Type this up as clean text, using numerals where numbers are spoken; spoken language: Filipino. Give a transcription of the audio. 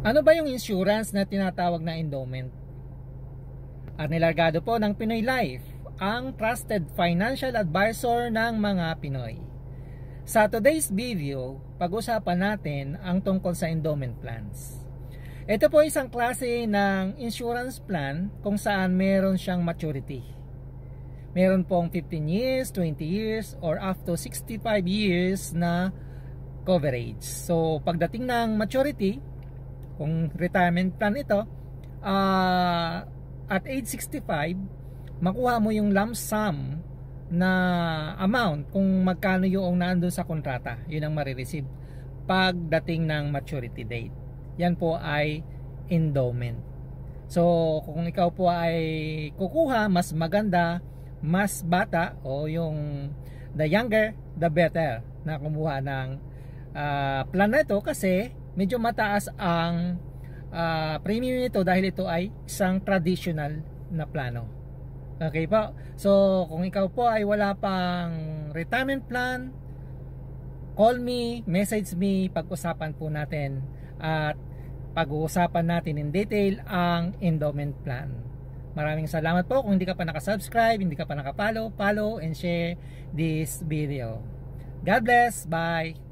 Ano ba yung insurance na tinatawag na endowment? Arnel Argado po ng Pinoy Life, ang trusted financial advisor ng mga Pinoy. Sa today's video, pag-usapan natin ang tungkol sa endowment plans. Ito po isang klase ng insurance plan kung saan meron siyang maturity. Meron pong 15 years, 20 years, or up to 65 years na coverage. So pagdating ng maturity, kung retirement plan ito, at age 65, makuha mo yung lump sum na amount kung magkano yung nandun sa kontrata. Yun ang marireceive pagdating ng maturity date. Yan po ay endowment. So kung ikaw po ay kukuha, mas maganda, mas bata, o yung the younger the better na kumuha ng plan na ito, kasi medyo mataas ang premium nito dahil ito ay isang traditional na plano. Okay po. So kung ikaw po ay wala pang retirement plan, call me, message me, pag-usapan po natin at pag-uusapan natin in detail ang endowment plan. Maraming salamat po. Kung hindi ka pa nakasubscribe, hindi ka pa nakapollow, follow and share this video. God bless. Bye.